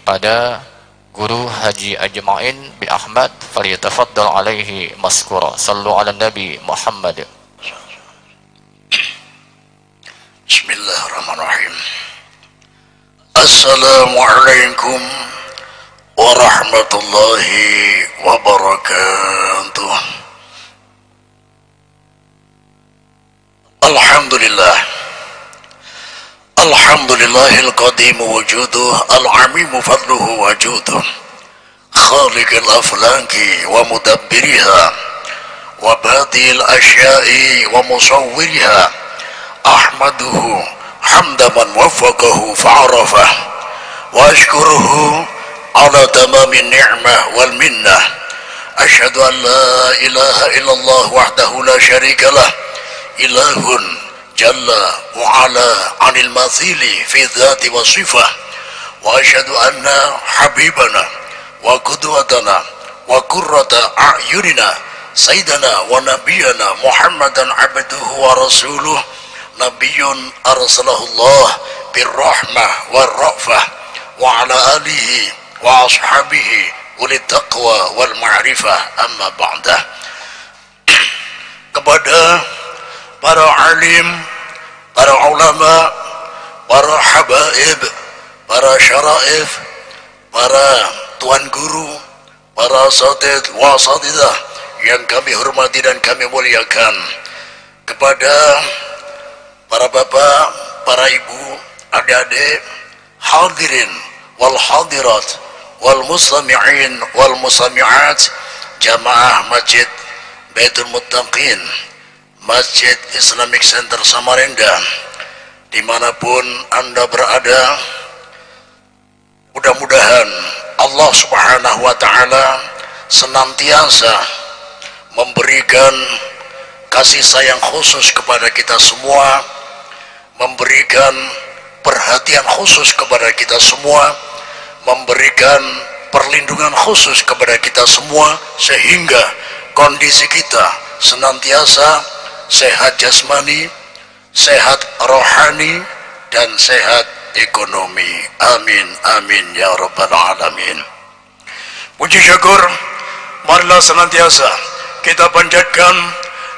pada Guru Haji Ajma'in bin Ahmad, falyatafaddal alaihi maskura. Sallu ala Nabi Muhammad. Bismillahirrahmanirrahim. Assalamualaikum warahmatullahi wabarakatuh. Alhamdulillah. Alhamdulillahil qadim wujuduh, al-amimu fadluhu wajuduh, khaliqil aflaki wa mudabbiriha, wa badil asyai wa musawwiriha. Ahmaduhu hamda man waffaqahu fa'arafah, wa ashkuruhu ala tamamin ni'mah wal minnah. Ashhadu an la ilaha illallah wahdahu la syarika lah, ilahun jalla wa ala anil mathili fi dhati wa sifah. Wa ashhadu anna habibana wa qudwatana wa qurrata a'yunina sayyidana wa nabiyana Muhammadan abduhu wa rasuluh, nabiyyun arsalahullah birrahmah wa ra'fah, wa ala alihi wa ashabihi ulit taqwa wal ma'rifah. Amma ba'dah. Kepada para alim, para ulama, para habaib, para syaraif, para tuan guru, para asatid wasatidah yang kami hormati dan kami muliakan, kepada para bapak, para ibu, adik-adik, hadirin wal hadirat, wal mustami'in wal mustami'at, jamaah Masjid Baitul Muttaqin, Masjid Islamic Center Samarinda, dimanapun Anda berada, mudah-mudahan Allah Subhanahu wa Ta'ala senantiasa memberikan kasih sayang khusus kepada kita semua, memberikan perhatian khusus kepada kita semua, memberikan perlindungan khusus kepada kita semua, sehingga kondisi kita senantiasa sehat jasmani, sehat rohani, dan sehat ekonomi. Amin, amin ya rabbal alamin. Puji syukur marilah senantiasa kita panjatkan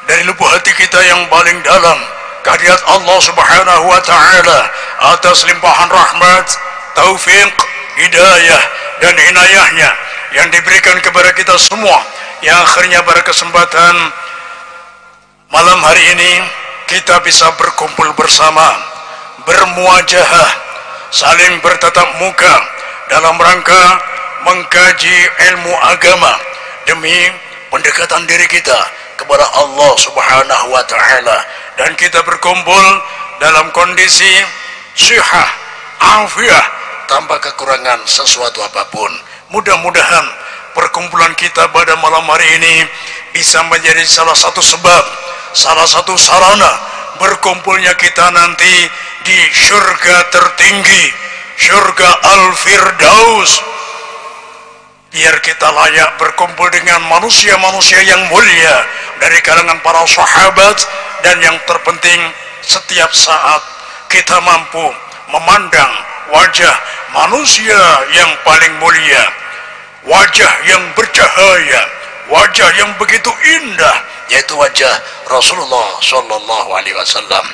dari lubuk hati kita yang paling dalam kehadirat Allah Subhanahu wa Ta'ala atas limpahan rahmat, taufik, hidayah, dan inayahnya yang diberikan kepada kita semua, yang akhirnya pada kesempatan malam hari ini kita bisa berkumpul bersama, bermuajahah, saling bertatap muka dalam rangka mengkaji ilmu agama demi pendekatan diri kita kepada Allah Subhanahu wa Ta'ala, dan kita berkumpul dalam kondisi sihah, afiah, tanpa kekurangan sesuatu apapun. Mudah-mudahan perkumpulan kita pada malam hari ini bisa menjadi salah satu sebab, salah satu sarana berkumpulnya kita nanti di syurga tertinggi, syurga Al-Firdaus, biar kita layak berkumpul dengan manusia-manusia yang mulia dari kalangan para sahabat. Dan yang terpenting, setiap saat kita mampu memandang wajah manusia yang paling mulia, wajah yang bercahaya, wajah yang begitu indah, yaitu wajah Rasulullah Sallallahu Alaihi Wasallam.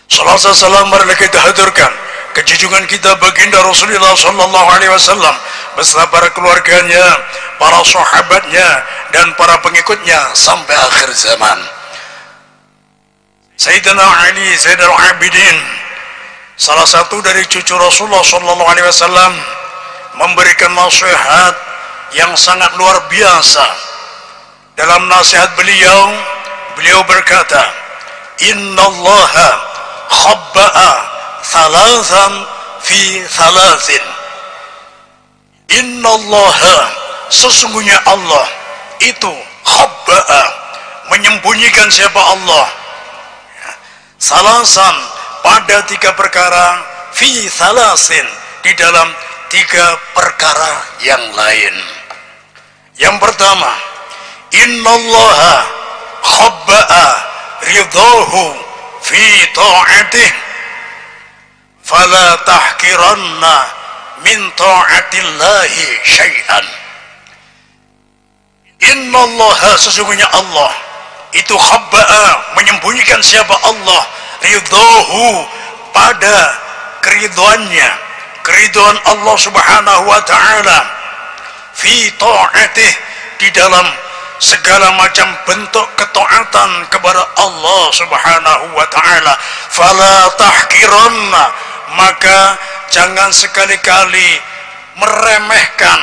Salam salam marilah kita haturkan kejunjungan kita baginda Rasulullah Sallallahu Alaihi Wasallam beserta para keluarganya, para sahabatnya, dan para pengikutnya sampai akhir zaman. Sayyidina Ali Zainal Abidin, salah satu dari cucu Rasulullah Sallallahu Alaihi Wasallam, memberikan nasihat yang sangat luar biasa. Dalam nasihat beliau, beliau berkata, Innallaha khabba'a thalathan fi thalathin. Innallaha, sesungguhnya Allah itu khabba'a, menyembunyikan siapa Allah, salasan, pada tiga perkara, fi thalasin, di dalam tiga perkara yang lain. Yang pertama, innallaha khabba'a ridahu fi ta'atih fala tahkiranna min ta'atillahi syai'an. Innallaha, sesungguhnya Allah itu khabba'a, menyembunyikan siapa Allah, ridhahu, pada keridhoannya, keridhaan Allah subhanahu wa ta'ala, fi ta'atih, di dalam segala macam bentuk ketaatan kepada Allah subhanahu wa ta'ala. Fala tahkiranna, maka jangan sekali-kali meremehkan,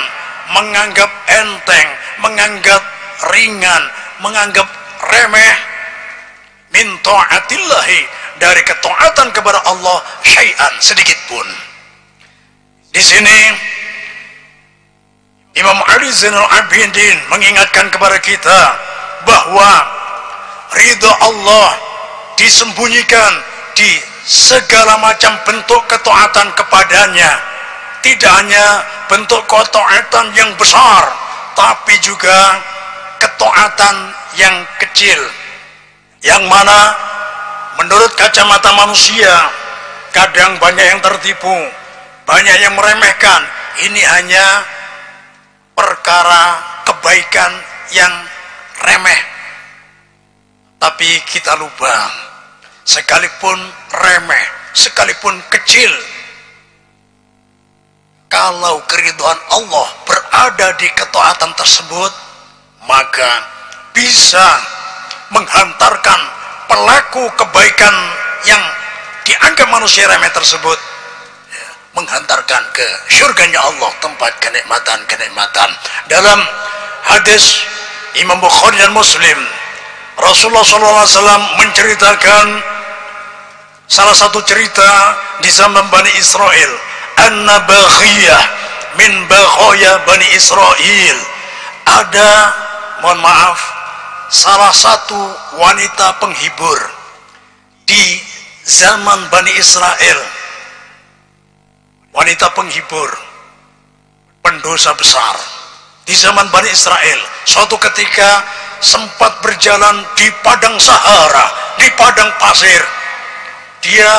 menganggap enteng, menganggap ringan, menganggap remeh, min ta'atillahi, dari ketaatan kepada Allah, syai'an, sedikit pun. Di sini Imam Ali Zainal Abidin mengingatkan kepada kita bahwa ridha Allah disembunyikan di segala macam bentuk ketaatan kepadanya. Tidak hanya bentuk ketaatan yang besar, tapi juga ketaatan yang kecil, yang mana menurut kacamata manusia kadang banyak yang tertipu, banyak yang meremehkan. Ini hanya perkara kebaikan yang remeh, tapi kita lupa, sekalipun remeh, sekalipun kecil, kalau keridhaan Allah berada di ketaatan tersebut, maka bisa menghantarkan pelaku kebaikan yang dianggap manusia remeh tersebut, menghantarkan ke syurganya Allah, tempat kenikmatan-kenikmatan. Dalam hadis Imam Bukhari dan Muslim, Rasulullah SAW menceritakan salah satu cerita di zaman Bani Israel, anna baghiyah min baghaya Bani Israel. Ada, mohon maaf, salah satu wanita penghibur di zaman Bani Israel, wanita penghibur, pendosa besar di zaman Bani Israel. Suatu ketika sempat berjalan di padang Sahara, di padang pasir. Dia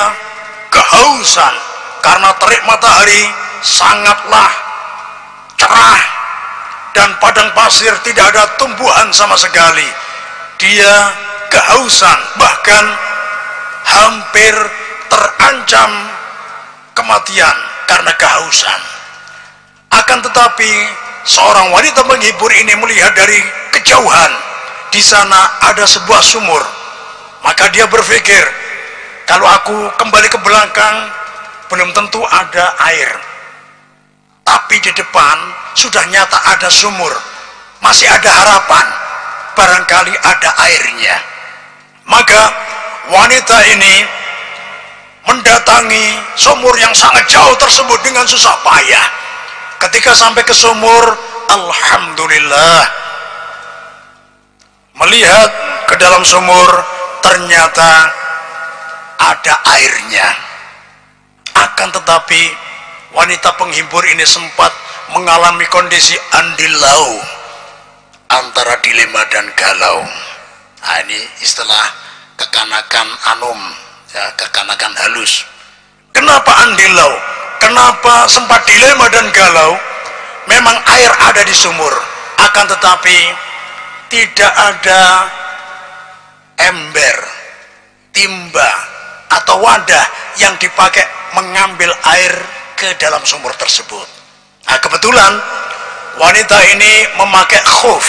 kehausan karena terik matahari sangatlah cerah dan padang pasir tidak ada tumbuhan sama sekali. Dia kehausan, bahkan hampir terancam kematian karena kehausan. Akan tetapi seorang wanita penghibur ini melihat dari kejauhan, di sana ada sebuah sumur. Maka dia berpikir, kalau aku kembali ke belakang belum tentu ada air, tapi di depan sudah nyata ada sumur, masih ada harapan, barangkali ada airnya. Maka wanita ini mendatangi sumur yang sangat jauh tersebut dengan susah payah. Ketika sampai ke sumur, alhamdulillah, melihat ke dalam sumur, ternyata ada airnya. Akan tetapi wanita penghibur ini sempat mengalami kondisi andilau, antara dilema dan galau. Nah, ini istilah kekanakan anum, ya, kekanakan halus. Kenapa andilau? Kenapa sempat dilema dan galau? Memang air ada di sumur, akan tetapi tidak ada ember, timba atau wadah yang dipakai mengambil air ke dalam sumur tersebut. Nah, kebetulan wanita ini memakai khuf,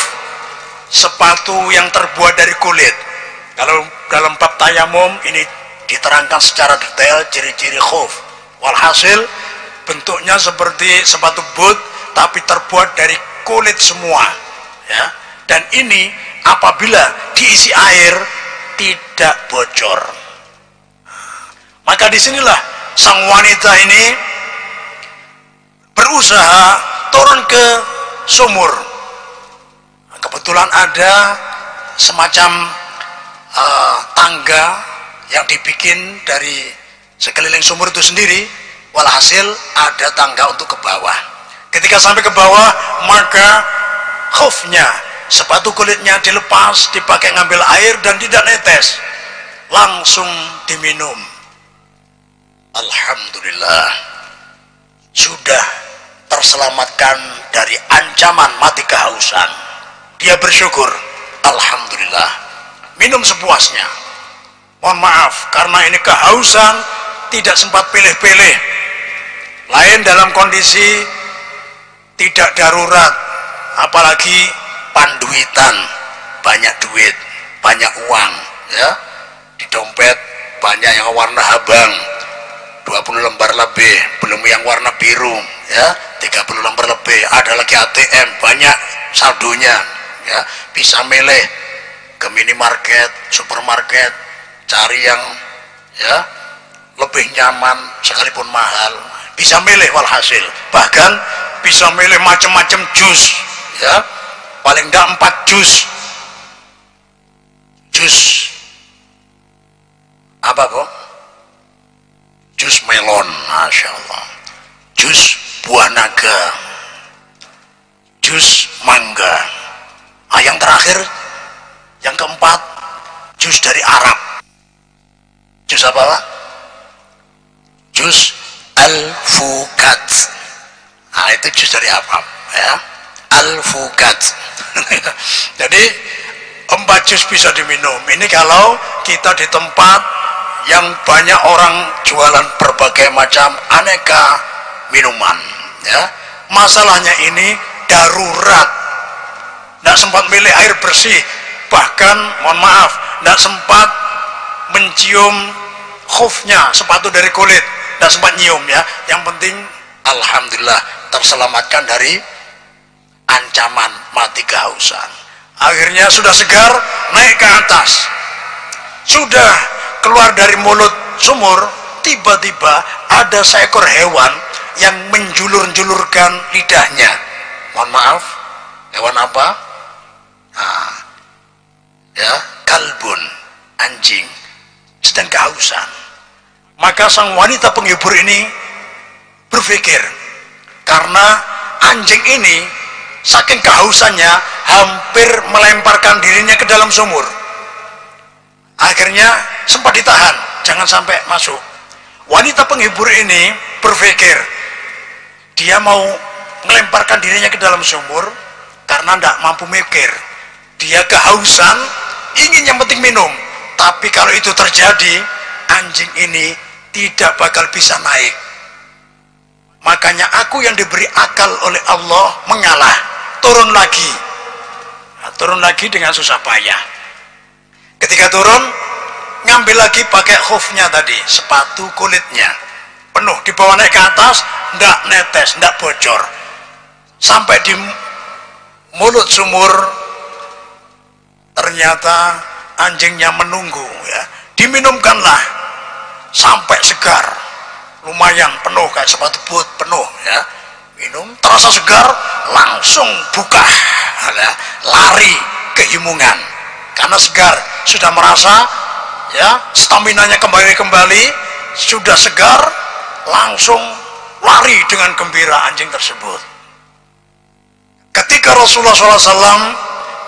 sepatu yang terbuat dari kulit. Kalau dalam bab tayamum ini diterangkan secara detail ciri-ciri khuf. Walhasil bentuknya seperti sepatu boot, tapi terbuat dari kulit semua, ya. Dan ini apabila diisi air tidak bocor. Maka disinilah sang wanita ini berusaha turun ke sumur. Kebetulan ada semacam tangga yang dibikin dari sekeliling sumur itu sendiri. Walhasil ada tangga untuk ke bawah. Ketika sampai ke bawah, maka khufnya, sepatu kulitnya dilepas, dipakai ngambil air dan tidak netes, langsung diminum. Alhamdulillah, sudah terselamatkan dari ancaman mati kehausan. Dia bersyukur, alhamdulillah, minum sepuasnya. Mohon maaf, karena ini kehausan, tidak sempat pilih-pilih. Lain dalam kondisi tidak darurat, apalagi panduitan, banyak duit, banyak uang, ya, di dompet banyak yang warna abang, 20 lembar lebih, belum yang warna biru, ya, 30 lembar lebih, ada lagi ATM, banyak saldonya, ya, bisa milih ke minimarket, supermarket, cari yang, ya, lebih nyaman sekalipun mahal, bisa milih walhasil, bahkan bisa milih macam-macam jus, ya, paling enggak 4 jus apa kok? Jus melon, masya Allah, jus buah naga, jus mangga, yang terakhir, yang keempat, jus dari Arab. Jus apa Pak? Jus alfukat. Itu jus dari Arab, ya, alfukat. Jadi 4 jus bisa diminum. Ini kalau kita di tempat yang banyak orang jualan berbagai macam aneka minuman, ya. Masalahnya ini darurat, tidak sempat milih air bersih, bahkan mohon maaf, tidak sempat mencium khufnya, sepatu dari kulit, tidak sempat nyium, ya. Yang penting alhamdulillah terselamatkan dari ancaman mati kehausan. Akhirnya sudah segar, naik ke atas, sudah keluar dari mulut sumur, tiba-tiba ada seekor hewan yang menjulur-julurkan lidahnya. Mohon maaf, hewan apa? Ya, kalbun, anjing, sedang kehausan. Maka sang wanita penghibur ini berpikir, karena anjing ini saking kehausannya hampir melemparkan dirinya ke dalam sumur. Akhirnya sempat ditahan, jangan sampai masuk. Wanita penghibur ini berpikir, dia mau melemparkan dirinya ke dalam sumur karena tidak mampu mikir. Dia kehausan, ingin yang penting minum. Tapi kalau itu terjadi, anjing ini tidak bakal bisa naik. Makanya aku yang diberi akal oleh Allah mengalah, turun lagi. Nah, turun lagi dengan susah payah. Ketika turun, ngambil lagi pakai khufnya tadi, sepatu kulitnya penuh, dibawa naik ke atas, ndak netes, ndak bocor, sampai di mulut sumur. Ternyata anjingnya menunggu, ya, diminumkanlah sampai segar, lumayan penuh, kayak sepatu boot penuh, ya, minum terasa segar, langsung buka, ya, lari kehimungan karena segar, sudah merasa, ya, staminanya kembali, sudah segar, langsung lari dengan gembira anjing tersebut. Ketika Rasulullah SAW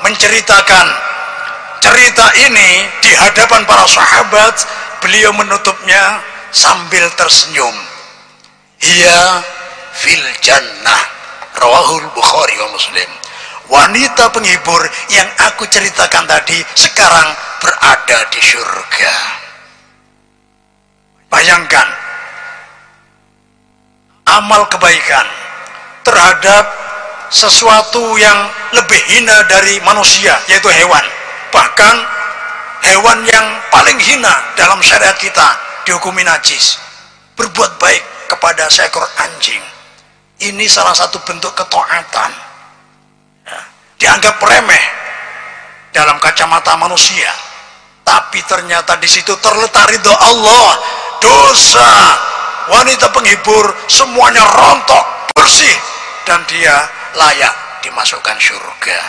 menceritakan cerita ini di hadapan para sahabat, beliau menutupnya sambil tersenyum. Hiya fil jannah, rawahul Bukhari wa Muslim. Wanita penghibur yang aku ceritakan tadi sekarang berada di surga. Bayangkan amal kebaikan terhadap sesuatu yang lebih hina dari manusia, yaitu hewan. Bahkan hewan yang paling hina dalam syariat kita dihukumi najis. Berbuat baik kepada seekor anjing, ini salah satu bentuk ketaatan, ya, dianggap remeh dalam kacamata manusia, tapi ternyata di situ terletak ridho Allah. Dosa wanita penghibur semuanya rontok, bersih, dan dia layak dimasukkan surga.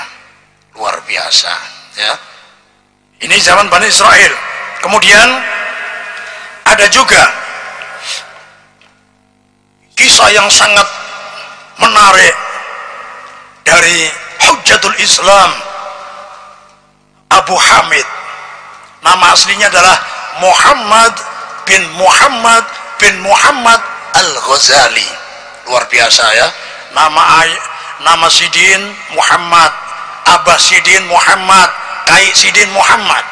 Luar biasa, ya. Ini zaman Bani Israel. Kemudian ada juga kisah yang sangat menarik dari Hujjatul Islam Abu Hamid. Nama aslinya adalah Muhammad bin Muhammad Al-Ghazali. Luar biasa, ya. nama Sidin Muhammad, Abah Sidin Muhammad, Kai Sidin Muhammad,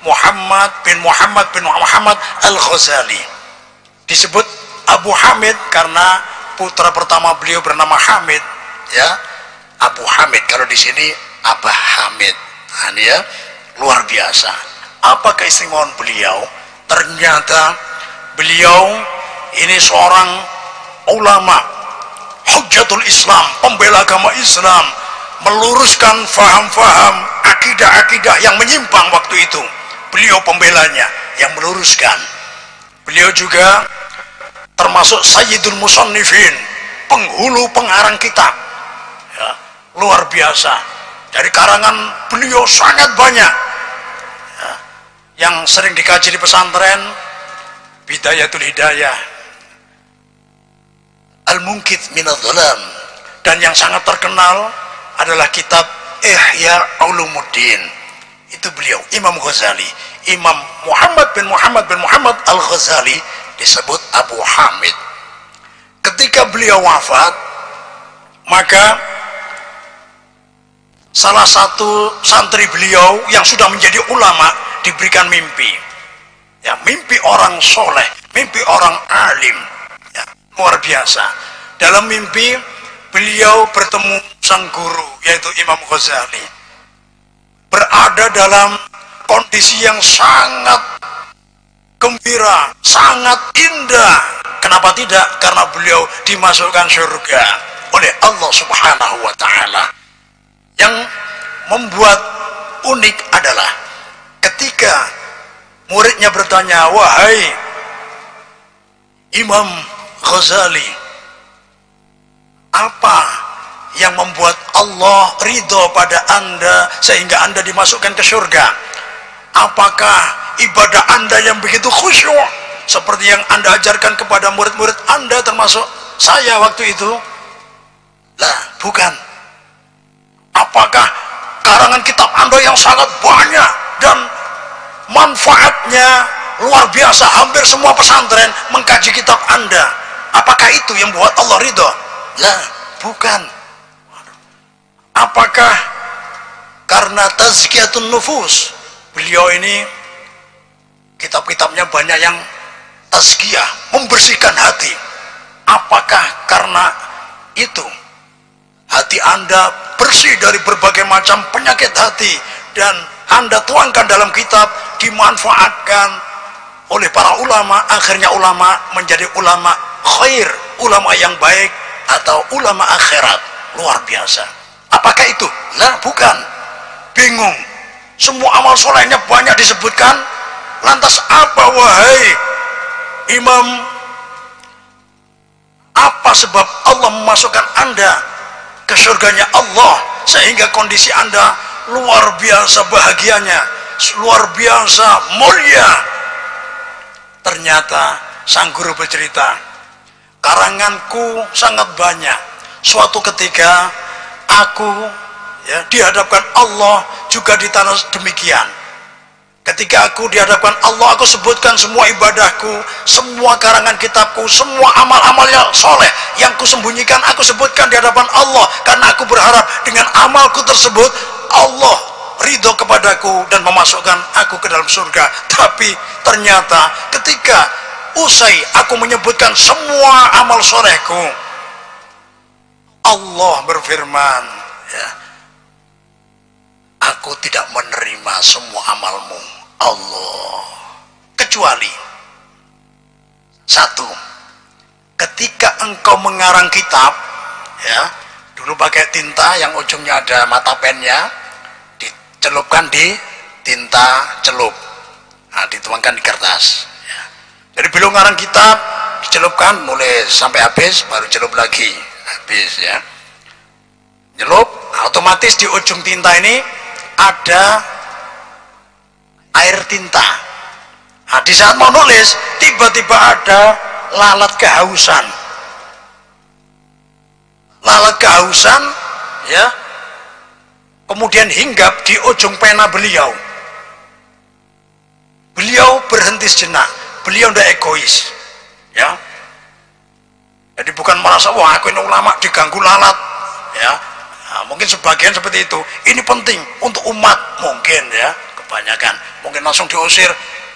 Muhammad bin Muhammad Al-Ghazali. Disebut Abu Hamid karena putra pertama beliau bernama Hamid, ya, Abu Hamid. Kalau di sini Abah Hamid. Nah, ini ya, luar biasa. Apa keistimewaan beliau? Ternyata beliau ini seorang ulama, hujjatul Islam, pembela agama Islam, meluruskan faham-faham akidah-akidah yang menyimpang waktu itu. Beliau pembelanya yang meluruskan. Beliau juga termasuk Sayyidul Musannifin, penghulu pengarang kitab, ya, luar biasa. Dari karangan beliau sangat banyak, ya, yang sering dikaji di pesantren. Bidayatul Hidayah, Al-Munqidh Minadh Dhalam, dan yang sangat terkenal adalah kitab Ihya Ulumuddin. Itu beliau, Imam Ghazali, Imam Muhammad bin Muhammad Al-Ghazali, disebut Abu Hamid. Ketika beliau wafat, maka salah satu santri beliau yang sudah menjadi ulama diberikan mimpi, ya, mimpi orang soleh, mimpi orang alim, ya, luar biasa. Dalam mimpi beliau bertemu sang guru, yaitu Imam Ghazali, berada dalam kondisi yang sangat gembira, sangat indah. Kenapa tidak? Karena beliau dimasukkan surga oleh Allah Subhanahu wa Ta'ala. Yang membuat unik adalah ketika muridnya bertanya, "Wahai Imam Ghazali, apa yang membuat Allah ridho pada Anda sehingga Anda dimasukkan ke surga? Apakah ibadah Anda yang begitu khusyuk seperti yang Anda ajarkan kepada murid-murid Anda termasuk saya waktu itu?" Lah, bukan. Apakah karangan kitab Anda yang sangat banyak dan manfaatnya luar biasa, hampir semua pesantren mengkaji kitab Anda, apakah itu yang buat Allah ridho? Lah, bukan. Apakah karena tazkiyatun nufus? Beliau ini kitab-kitabnya banyak yang tazkiyah, membersihkan hati. Apakah karena itu hati Anda bersih dari berbagai macam penyakit hati dan Anda tuangkan dalam kitab, dimanfaatkan oleh para ulama, akhirnya ulama menjadi ulama khair, ulama yang baik, atau ulama akhirat? Luar biasa. Apakah itu? Nah, bukan. Bingung. Semua amal solehnya banyak disebutkan. Lantas apa, wahai Imam? Apa sebab Allah memasukkan Anda ke surganya Allah sehingga kondisi Anda luar biasa bahagianya, luar biasa mulia? Ternyata sang guru bercerita, karanganku sangat banyak. Suatu ketika aku, ya, dihadapkan Allah juga di tanah demikian. Ketika aku dihadapkan Allah, aku sebutkan semua ibadahku, semua karangan kitabku, semua amal-amal yang soleh yang kusembunyikan, aku sebutkan di hadapan Allah, karena aku berharap dengan amalku tersebut Allah ridho kepadaku dan memasukkan aku ke dalam surga. Tapi ternyata ketika usai aku menyebutkan semua amal solehku, Allah berfirman, ya, aku tidak menerima semua amalmu Allah, kecuali satu. Ketika engkau mengarang kitab, ya, dulu pakai tinta yang ujungnya ada mata pennya, dicelupkan di tinta celup, nah, dituangkan di kertas, ya. Jadi belum ngarang kitab, dicelupkan, nulis sampai habis, baru celup lagi, habis, ya. Nyelup, otomatis di ujung tinta ini ada air tinta. Nah, di saat mau nulis, tiba-tiba ada lalat kehausan. Lalat kehausan, ya, kemudian hinggap di ujung pena beliau. Beliau berhenti sejenak. Beliau tidak egois, ya. Jadi bukan merasa wah aku ini ulama diganggu lalat, ya. Nah, mungkin sebagian seperti itu. Ini penting untuk umat mungkin ya, kebanyakan mungkin langsung diusir,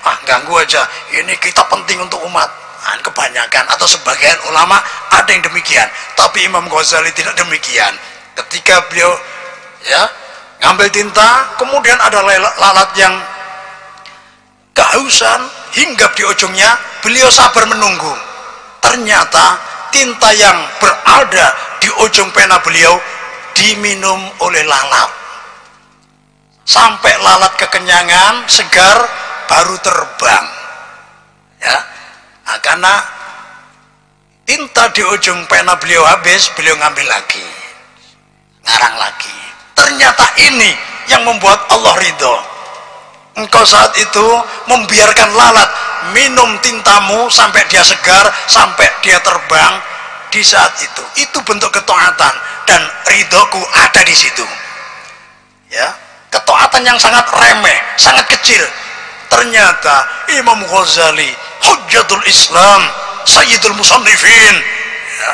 ah ganggu aja. Ini kita penting untuk umat. Nah, kebanyakan atau sebagian ulama ada yang demikian. Tapi Imam Ghazali tidak demikian. Ketika beliau ya ngambil tinta, kemudian ada lalat yang kehausan, hinggap di ujungnya, beliau sabar menunggu. Ternyata tinta yang berada di ujung pena beliau diminum oleh lalat. Sampai lalat kekenyangan, segar, baru terbang. Ya. Nah, karena tinta di ujung pena beliau habis, beliau ngambil lagi, ngarang lagi. Ternyata ini yang membuat Allah ridho. Engkau saat itu membiarkan lalat minum tintamu sampai dia segar, sampai dia terbang. Di saat itu bentuk ketaatan, dan ridhoku ada di situ. Ya, ketaatan yang sangat remeh, sangat kecil. Ternyata Imam Ghazali Hujjatul Islam, Sayyidul Musannifin, ya,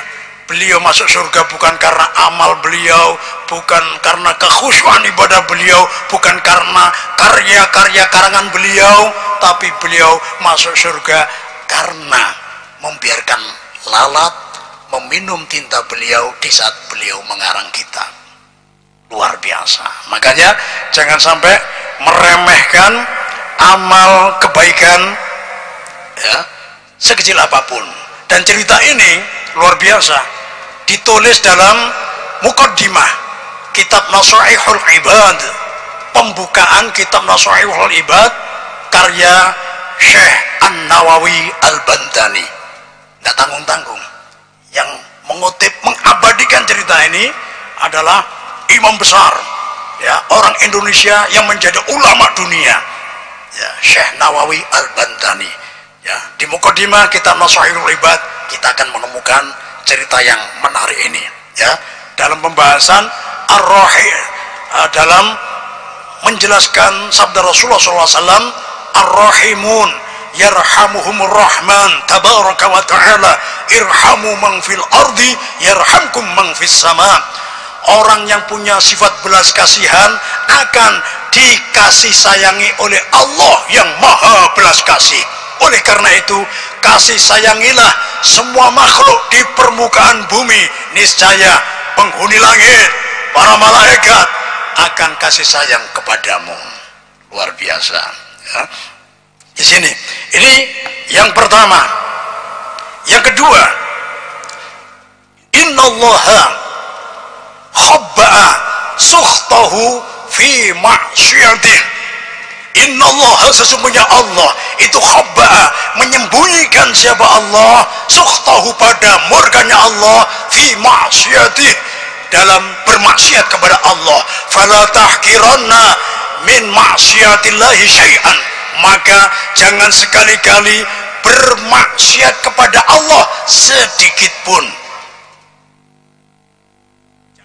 beliau masuk surga bukan karena amal beliau, bukan karena kekhusyuan ibadah beliau, bukan karena karya-karya karangan beliau, tapi beliau masuk surga karena membiarkan lalat meminum tinta beliau di saat beliau mengarang kitab. Luar biasa. Makanya jangan sampai meremehkan amal kebaikan ya, sekecil apapun. Dan cerita ini luar biasa, ditulis dalam muqaddimah kitab Nasaihul Ibad, pembukaan kitab Nasaihul Ibad karya Syekh An-Nawawi Al-Bantani. Nggak tanggung-tanggung. Yang mengutip, mengabadikan cerita ini adalah imam besar ya, orang Indonesia yang menjadi ulama dunia ya, Syekh Nawawi Al-Bantani. Ya, di muqaddimah kitab Nasaihul Ibad kita akan menemukan cerita yang menarik ini ya, dalam pembahasan Ar-Rahi, dalam menjelaskan sabda Rasulullah SAW, Ar-Rahimun yarhamuhumur rahman tabaraka wa ta'ala irhamu man fil ardi yarhamkum man fis sama. Orang yang punya sifat belas kasihan akan dikasih sayangi oleh Allah yang maha belas kasih. Oleh karena itu, kasih sayangilah semua makhluk di permukaan bumi, niscaya penghuni langit, para malaikat akan kasih sayang kepadamu. Luar biasa ya. Di sini, ini yang pertama. Yang kedua, innallaha khabba'a sukhtahu fi ma'syiyatih. Innallaha, sesungguhnya Allah itu khabba'a, menyembunyikan siapa Allah, sukhtahu, pada murkanya Allah, fi ma'syiyatih, dalam bermaksiat kepada Allah. Fala tahkiranna min ma'syiyatillahi syai'an, maka jangan sekali-kali bermaksiat kepada Allah sedikit pun.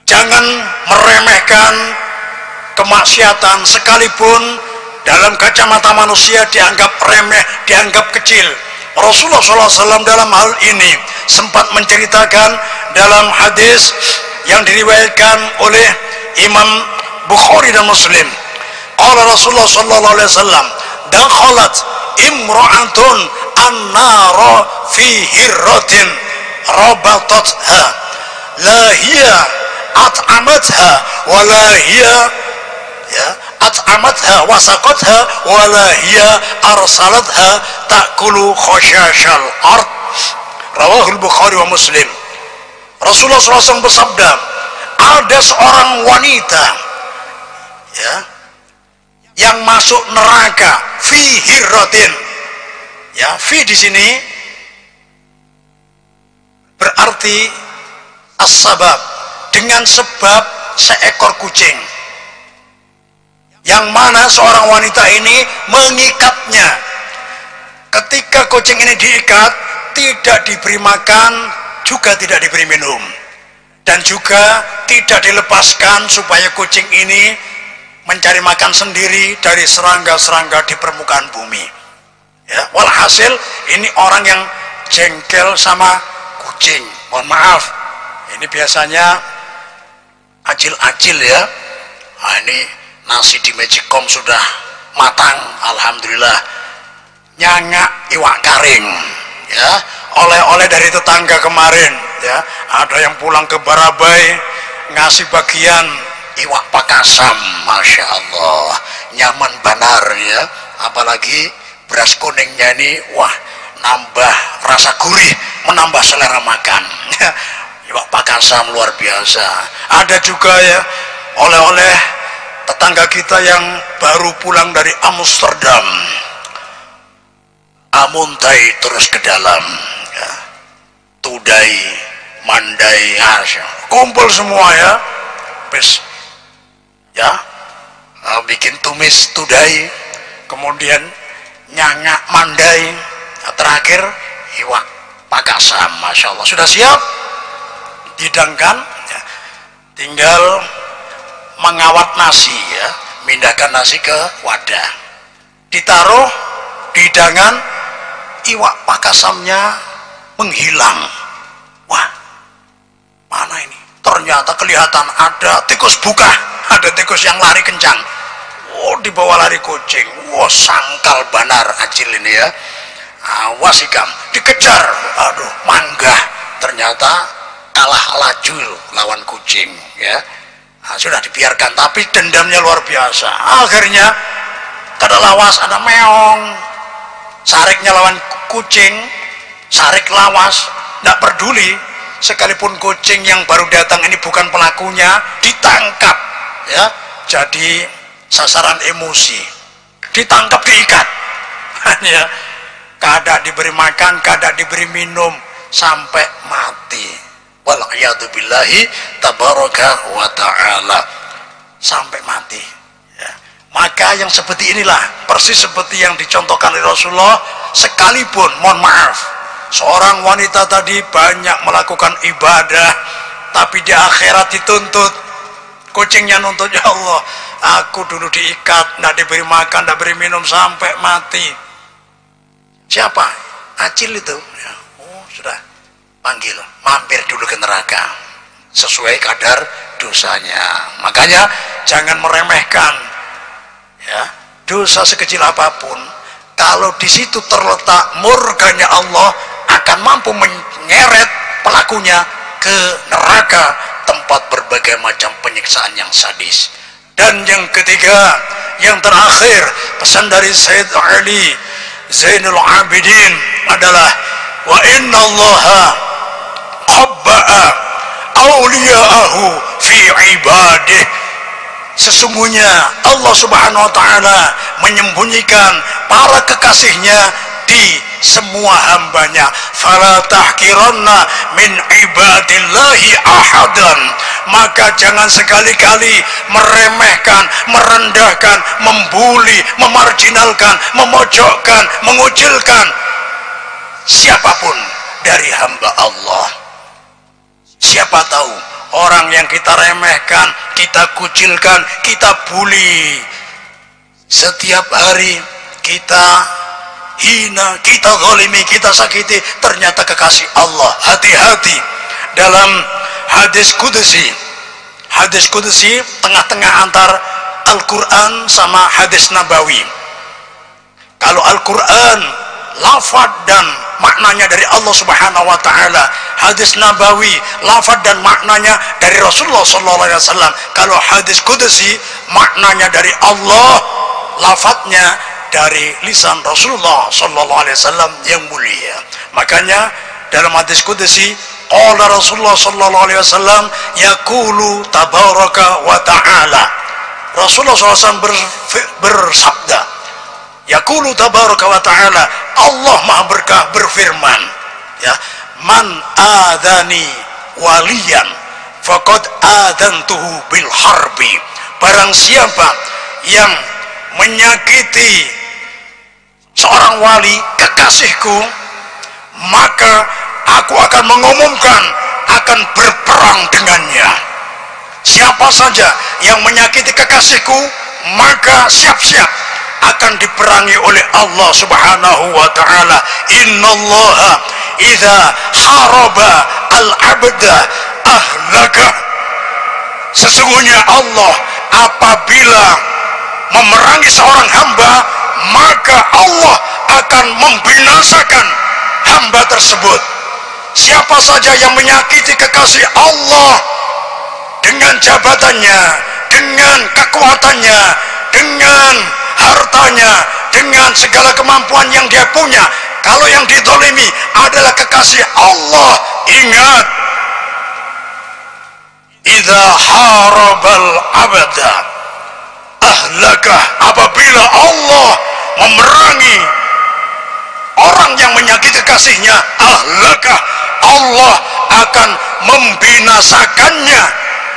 Jangan meremehkan kemaksiatan sekalipun dalam kacamata manusia dianggap remeh, dianggap kecil. Rasulullah SAW dalam hal ini sempat menceritakan dalam hadis yang diriwayatkan oleh Imam Bukhari dan Muslim. Qala Rasulullah SAW, dakhalat imra'atun an-nara fi hirratin rabatatha la hiya at'amatha wa la hiya ya at'amatha wa saqatha wa la hiya arsalatha ta'kulu khashashal ard. Rawahul Bukhari wa Muslim. Rasulullah SAW bersabda, ada seorang wanita ya yang masuk neraka fi hirratin. Ya, fi di sini berarti as-sabab, dengan sebab seekor kucing, yang mana seorang wanita ini mengikatnya. Ketika kucing ini diikat, tidak diberi makan, juga tidak diberi minum, dan juga tidak dilepaskan supaya kucing ini mencari makan sendiri dari serangga-serangga di permukaan bumi. Ya, walhasil ini orang yang jengkel sama kucing, Mohon maaf, ini biasanya acil-acil ya. Nah, ini nasi di Magicom sudah matang, alhamdulillah. Nyangak iwak karing ya, oleh-oleh dari tetangga kemarin ya. Ada yang pulang ke Barabai ngasih bagian iwak pakasam, masya Allah, nyaman benar ya. Apalagi beras kuningnya ini, wah, nambah rasa gurih, menambah selera makan. Iwak pakasam luar biasa. Ada juga ya oleh-oleh tetangga kita yang baru pulang dari Amsterdam. Amuntai terus ke dalam ya. Tudai, mandai, kumpul semua ya. Pes ya, bikin tumis tudai, kemudian nyangak mandai, terakhir iwak pakasam. Masya Allah, sudah siap dihidangkan ya. Tinggal mengawat nasi ya, mindahkan nasi ke wadah, ditaruh di hidangan, iwak pakasamnya menghilang. Wah, mana ini? Ternyata kelihatan ada tikus buka, ada tikus yang lari kencang. Oh, dibawa lari kucing. Wah, sangkal banar acil ini ya. Awas ikam, dikejar. Aduh, manggah. Ternyata kalah laju lawan kucing ya. Sudah dibiarkan, tapi dendamnya luar biasa. Akhirnya kada lawas, ada meong. Sariknya lawan kucing, sarik lawas, tidak peduli. Sekalipun kucing yang baru datang ini bukan pelakunya, ditangkap ya, jadi sasaran emosi, ditangkap, diikat ya, kada diberi makan, kada diberi minum sampai mati. Wal'iyadzubillahi tabaraka wa ta'ala, sampai mati ya. Maka yang seperti inilah persis seperti yang dicontohkan oleh Rasulullah. Sekalipun, mohon maaf, seorang wanita tadi banyak melakukan ibadah, tapi di akhirat dituntut, kucingnya nuntut, ya Allah, aku dulu diikat, tidak diberi makan, tidak diberi minum sampai mati. Siapa? Acil itu ya. Oh, sudah panggil, mampir dulu ke neraka sesuai kadar dosanya. Makanya jangan meremehkan ya, dosa sekecil apapun, kalau di situ terletak murkanya Allah, akan mampu menyeret pelakunya ke neraka, tempat berbagai macam penyiksaan yang sadis. Dan yang ketiga, yang terakhir, pesan dari Sayyid Ali Zainul Abidin adalah wa inna allaha qabba'a awliya'ahu fi ibadih. Sesungguhnya Allah subhanahu wa ta'ala menyembunyikan para kekasihnya di semua hambanya. Fala tahkiranna min ibadillahi ahadan. Maka jangan sekali-kali meremehkan, merendahkan, membuli, memarginalkan, memojokkan, mengucilkan siapapun dari hamba Allah. Siapa tahu orang yang kita remehkan, kita kucilkan, kita bully, setiap hari kita hina, kita zalimi, kita sakiti, ternyata kekasih Allah. Hati-hati dalam hadis kudusi. Hadis kudusi tengah-tengah antar Al-Quran sama hadis Nabawi. Kalau Al-Quran lafaz dan maknanya dari Allah subhanahu wa ta'ala, hadis Nabawi lafaz dan maknanya dari Rasulullah sallallahu alaihi wasallam. Kalau hadis kudusi maknanya dari Allah, lafaznya dari lisan Rasulullah sallallahu alaihi wasallam yang mulia. Makanya dalam hadis kudusi, qala Rasulullah sallallahu alaihi wasallam yaqulu tabaraka wa ta'ala. Rasulullah SAW bersabda, yaqulu tabaraka wa ta'ala, Allah Maha Berkah berfirman ya, man adani waliyan faqad adantuhu bil harbi. Barang siapa yang menyakiti seorang wali, kekasihku, maka aku akan mengumumkan akan berperang dengannya. Siapa saja yang menyakiti kekasihku, maka siap-siap akan diperangi oleh Allah subhanahu wa ta'ala. Innallaha idza haraba al-abda ahlaka. Sesungguhnya Allah apabila memerangi seorang hamba, maka Allah akan membinasakan hamba tersebut. Siapa saja yang menyakiti kekasih Allah dengan jabatannya, dengan kekuatannya, dengan hartanya, dengan segala kemampuan yang dia punya, kalau yang dizalimi adalah kekasih Allah, ingat, idza harabal abada ahlaka, apabila Allah memerangi orang yang menyakiti kekasihnya, ahlaka, Allah akan membinasakannya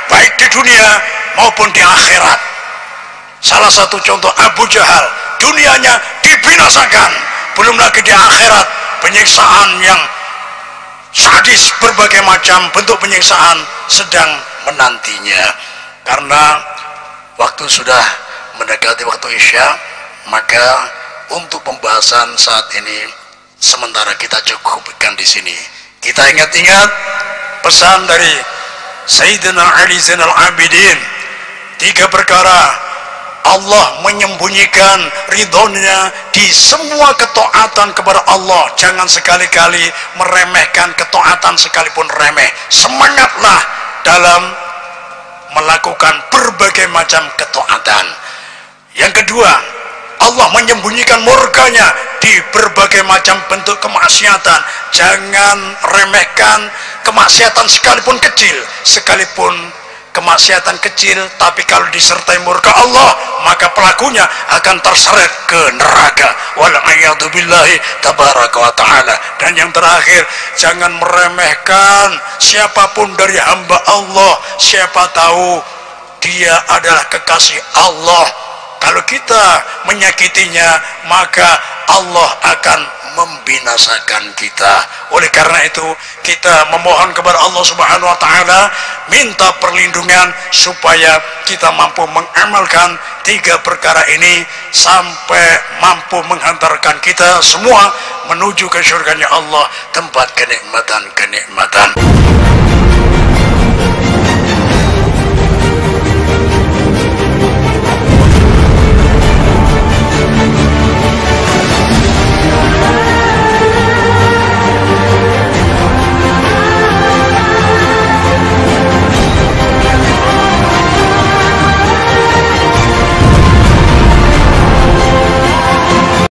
baik di dunia maupun di akhirat. Salah satu contoh Abu Jahal, dunianya dibinasakan, belum lagi di akhirat penyiksaan yang sadis, berbagai macam bentuk penyiksaan sedang menantinya. Karena waktu sudah mendekati waktu Isya, maka untuk pembahasan saat ini sementara kita cukupkan di sini. Kita ingat-ingat pesan dari Sayyidina Ali Zainal Abidin, 3 perkara Allah menyembunyikan ridhonya di semua ketaatan kepada Allah. Jangan sekali-kali meremehkan ketaatan sekalipun remeh. Semangatlah dalam melakukan berbagai macam ketaatan. Yang kedua, Allah menyembunyikan murkanya di berbagai macam bentuk kemaksiatan. Jangan remehkan kemaksiatan sekalipun kecil, sekalipun kemaksiatan kecil, tapi kalau disertai murka Allah, maka pelakunya akan terseret ke neraka. Wal'iyadu billahi tabaraka wa ta'ala. Dan yang terakhir, jangan meremehkan siapapun dari hamba Allah. Siapa tahu dia adalah kekasih Allah. Kalau kita menyakitinya, maka Allah akan membinasakan kita. Oleh karena itu, kita memohon kepada Allah Subhanahu wa taala, minta perlindungan supaya kita mampu mengamalkan 3 perkara ini sampai mampu menghantarkan kita semua menuju ke surganya Allah, tempat kenikmatan-kenikmatan.